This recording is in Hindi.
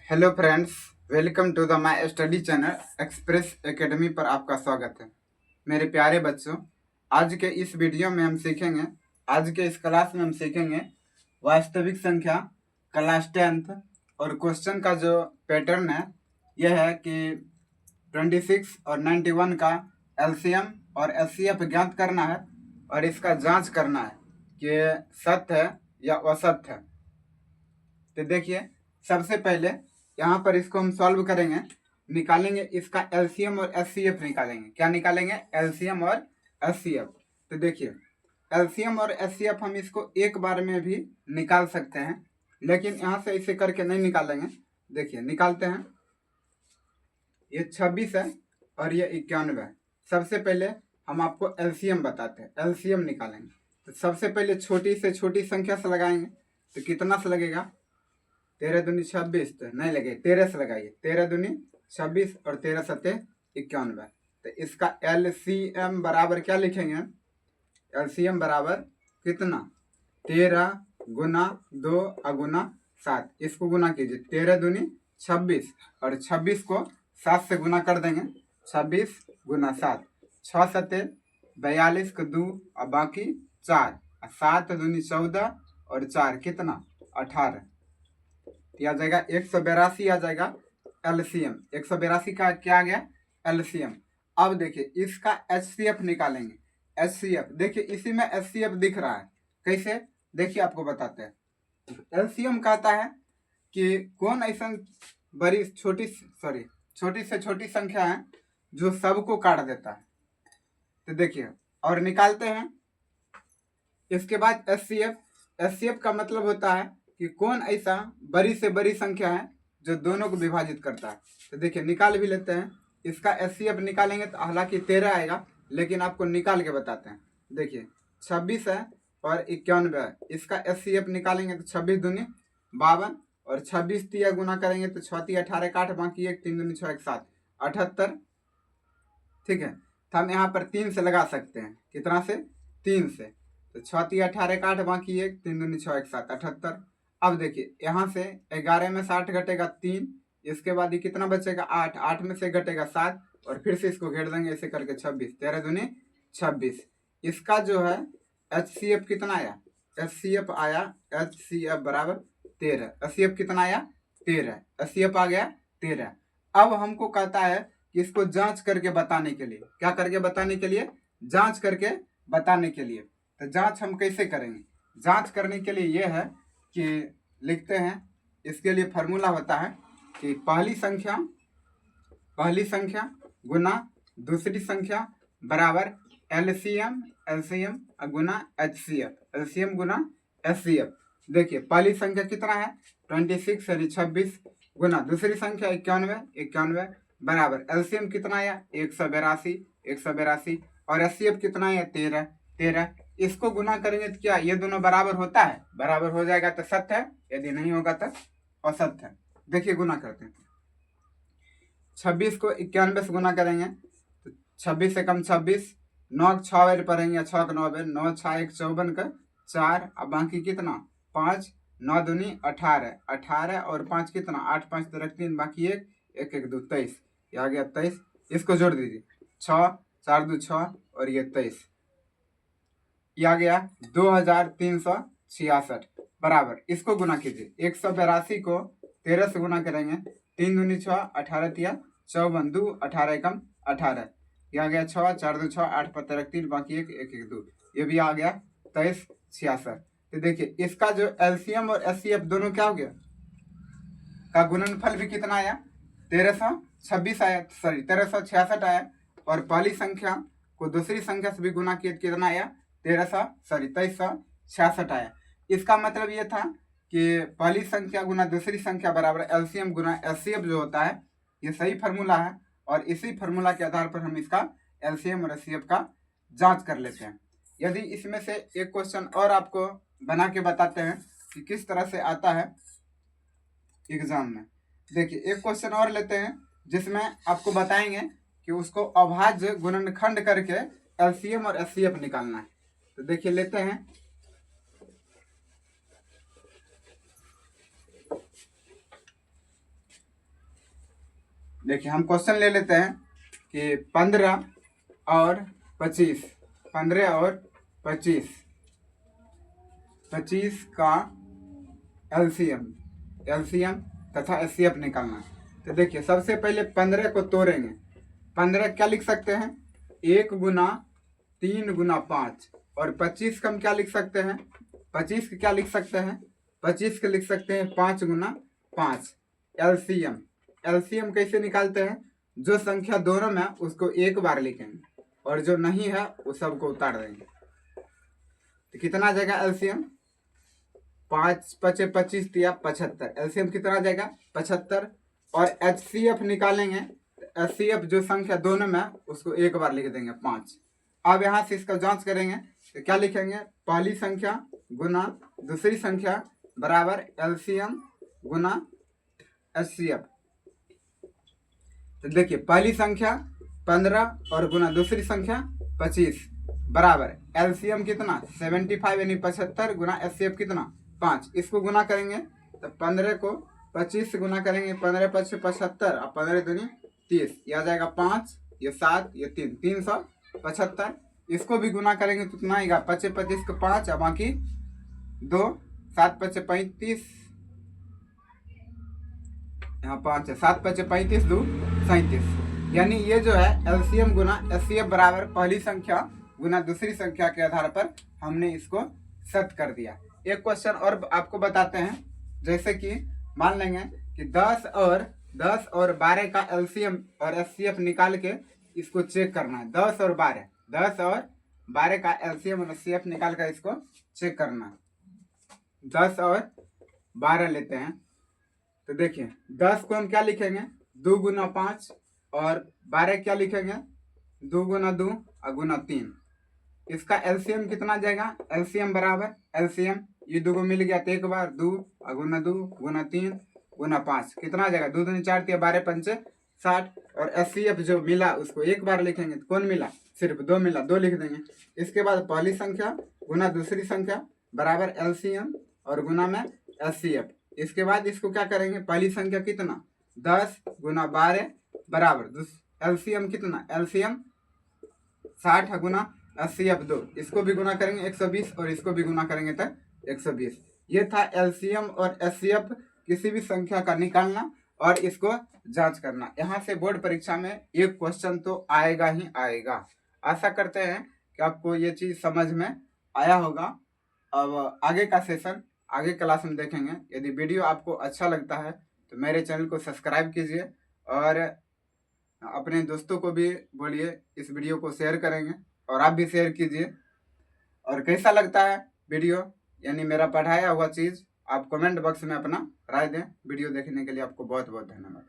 Hello friends, welcome to the my study channel express academy पर आपका स्वागत है। मेरे प्यारे बच्चों, आज के इस वीडियो में हम सीखेंगे, आज के इस क्लास में हम सीखेंगे वास्तविक संख्या क्लास 10th। और क्वेश्चन का जो पैटर्न है यह है कि 26 और 91 का एलसीएम और एचसीएफ ज्ञात करना है और इसका जांच करना है कि सत्य है या असत्य है। तो देखिए, सबसे पहले यहाँ पर इसको हम सॉल्व करेंगे, निकालेंगे इसका एलसीएम और एचसीएफ निकालेंगे। क्या निकालेंगे? एलसीएम और एचसीएफ। तो देखिए, एलसीएम और एचसीएफ हम इसको एक बार में भी निकाल सकते हैं, लेकिन यहाँ से इसे करके नहीं निकालेंगे। देखिए, निकालते हैं। ये 26 है और ये 91 है। सबसे पहले हम आपको एलसीएम बताते हैं, एलसीएम निकालेंगे। तो सबसे पहले छोटी से छोटी संख्या से लगाएंगे। तो कितना से लगेगा? 13 दूनी 26 तो नहीं लगे, 13 से लगाइए। 13 दूनी 26 और 13 सत्ते 91। तो इसका एलसीएम बराबर क्या लिखेंगे? एलसीएम बराबर कितना? 13 गुना 2 अगुना 7। इसको गुना कीजिए। 13 दूनी 26 और 26 को 7 से गुना कर देंगे। 26 गुना 7, 6 सत्ते 42 को 2 और बाकी 4। 7 दूनी 14 और 4 कितना? 18। आ जाएगा 182 आ जाएगा एलसीएम। 182 का क्या आ गया? एलसीएम। अब देखिए, इसका एचसीएफ निकालेंगे। एचसीएफ देखिए, इसी में एचसीएफ दिख रहा है। कैसे? देखिए, आपको बताते हैं। एलसीएम कहता है कि कौन ऐसा बड़ी छोटी से छोटी संख्या है जो सबको काट देता है। तो देखिए, और निकालते हैं। इसके बाद एचसीएफ। एचसीएफ का मतलब होता है कि कौन ऐसा बड़ी से बड़ी संख्या है जो दोनों को विभाजित करता है। तो देखिए, निकाल भी लेते हैं। इसका एचसीएफ निकालेंगे तो हालांकि 13 आएगा, लेकिन आपको निकाल के बताते हैं। देखिए, 26 है और 91 है। इसका एचसीएफ निकालेंगे तो 26 दूनी 52 और 26 तिया गुना करेंगे तो 6 तिया 18 काट, बाकी 1 3 दूनी 6 1 7 78। ठीक है, तो हम यहाँ पर 3 से लगा सकते हैं। कितना से? 3 से। तो 6 तिया 18 काट, बाकी 1 3 दूनी 6 1 7 78। अब देखिए, यहाँ से 11 में 60 घटेगा 3। इसके बाद ये कितना बचेगा? 8। 8 में से घटेगा 7 और फिर से इसको घेर देंगे ऐसे करके 26। 13 दूनी 26। इसका जो है एचसीएफ कितना आया? एचसीएफ आया, एचसीएफ बराबर 13। एचसीएफ कितना आया? 13। एचसीएफ आ गया 13। अब हमको कहता है कि इसको जांच करके बताने के लिए, क्या करके बताने के लिए? जांच करके बताने के लिए। तो जांच हम कैसे करेंगे? जांच करने के लिए यह है कि लिखते हैं। इसके लिए फार्मूला होता है कि पहली संख्या गुना दूसरी संख्या बराबर एलसीएम गुना एचसीएफ, एलसीएम गुना एचसीएफ। देखिए, पहली संख्या कितना है? 26 गुना दूसरी संख्या 91 बराबर एलसीएम कितना आया? 182 और एचसीएफ कितना है? 13। इसको गुना करेंगे तो क्या ये दोनों बराबर होता है? बराबर हो जाएगा तो सत्य है, यदि नहीं होगा तो असत्य है। देखिए, गुना करते हैं। 26 को 91 से गुना करेंगे तो 26 से कम 26, 9 6 बेर पढ़ेंगे, 6 के 9 बेर, 9 6 1 54 का 4, अब बाकी कितना? 5, 9 दूनी 18 और 5 कितना? 8 5 3, बाकी 1 1 1 2 23। ये आ गया 23। इसको जोड़ दीजिए। 6 4 2 6 और ये 23। ये आ गया 2366 बराबर। इसको गुना कीजिए। 182 को 13 से गुना करेंगे। 3 दूनी 6, 18 तिया 54, 2 18 एकम 18। ये आ गया 6 4 2 6 8 5 3, बाकी 1 1 1 2। ये भी आ गया 2366। तो देखिए, इसका जो एलसीएम और एचसीएफ दोनों क्या हो गया? का गुणनफल भी कितना आया? 1326 आया, 1366 आया। और पहली संख्या को दूसरी संख्या से भी गुना किया, कितना आया? 2366 आया। इसका मतलब ये था कि पहली संख्या गुना दूसरी संख्या बराबर एलसीएम गुना एचसीएफ जो होता है, ये सही फार्मूला है। और इसी फार्मूला के आधार पर हम इसका एलसीएम और एचसीएफ का जांच कर लेते हैं। यदि इसमें से एक क्वेश्चन और आपको बना के बताते हैं कि किस तरह से आता है एग्जाम में। देखिए, एक क्वेश्चन और लेते हैं जिसमें आपको बताएंगे कि उसको अभाज्य गुणनखंड करके एलसीएम और एचसीएफ निकालना है। तो देखिए, लेते हैं। देखिए हम क्वेश्चन ले लेते हैं कि 15 और 25, 15 और 25 का एलसीएम तथा एचसीएफ निकालना। तो देखिए सबसे पहले 15 को तोड़ेंगे। 15 क्या लिख सकते हैं, 1 गुना 3 गुना 5, और 25 का हम क्या लिख सकते हैं, 25 क्या लिख सकते हैं, 25 के लिख सकते हैं 5 गुना 5। एलसीएम कैसे निकालते हैं, जो संख्या दोनों में उसको एक बार लिखेंगे और जो नहीं है वो सबको उतार देंगे। तो कितना आ जाएगा एलसीएम, 5 5 25 दिया 75, एलसीएम कितना आ जाएगा 75। और एचसीएफ निकालेंगे, एचसीएफ जो संख्या दोनों में उसको एक बार लिख देंगे 5। अब यहाँ से इसका जांच करेंगे तो क्या लिखेंगे, पहली संख्या गुना दूसरी संख्या बराबर एलसीएम गुना एचसीएफ। तो देखिए पहली संख्या 15 और गुना दूसरी संख्या 25 बराबर एलसीएम कितना 75 यानी 75 गुना एचसीएफ कितना 5। इसको गुना करेंगे तो 15 को 25 से गुना करेंगे, 15 5 75 और 15 दूनी 30, यह आ जाएगा 5, ये 7, ये 3, 375। इसको भी गुना करेंगे तो कितना आएगा 25 25 को 5 और बाकी 2, 7 5 35, यहाँ 5 है, 7 5 35 2 37। यानी ये जो है एलसीएम गुना एचसीएफ बराबर पहली संख्या गुना दूसरी संख्या के आधार पर हमने इसको सेट कर दिया। एक क्वेश्चन और आपको बताते हैं, जैसे कि मान लेंगे कि 10 और 12 का एलसीएम और एचसीएफ निकाल के इसको चेक करना है। 10 और 12 का एलसीएम और एचसीएफ निकाल कर इसको चेक करना है। 10 और 12 लेते हैं तो देखिए 10 को हम क्या लिखेंगे 2 गुना 5, और 12 क्या लिखेंगे 2 गुना 2 और गुना 3। इसका एलसीएम कितना आ जाएगा, एलसीएम बराबर एलसीएम ये 2 को मिल गया तो एक बार 2 और गुना 2 गुना 3 गुना 5 कितना आ जाएगा 2 दूनी 4 दिया 12 5 60। और एचसीएफ जो मिला उसको एक बार लिखेंगे तो कौन मिला, सिर्फ 2 मिला, 2 लिख देंगे। इसके बाद पहली संख्या गुना दूसरी संख्या बराबर एलसीएम और गुना में एचसीएफ। इसके बाद इसको क्या करेंगे, पहली संख्या कितना 10 गुना 12 बराबर एलसीएम कितना, एलसीएम 60 गुना एचसीएफ 2, इसको भी गुना करेंगे 120 और इसको भी गुना करेंगे तो 120। ये था एलसीएम और एचसीएफ किसी भी संख्या का निकालना और इसको जांच करना। यहाँ से बोर्ड परीक्षा में एक क्वेश्चन तो आएगा ही आएगा। आशा करते हैं कि आपको ये चीज़ समझ में आया होगा। अब आगे का सेशन आगे क्लास में देखेंगे। यदि वीडियो आपको अच्छा लगता है तो मेरे चैनल को सब्सक्राइब कीजिए और अपने दोस्तों को भी बोलिए इस वीडियो को शेयर करेंगे और आप भी शेयर कीजिए। और कैसा लगता है वीडियो यानी मेरा पढ़ाया हुआ चीज़, आप कमेंट बॉक्स में अपना राय दें। वीडियो देखने के लिए आपको बहुत बहुत धन्यवाद।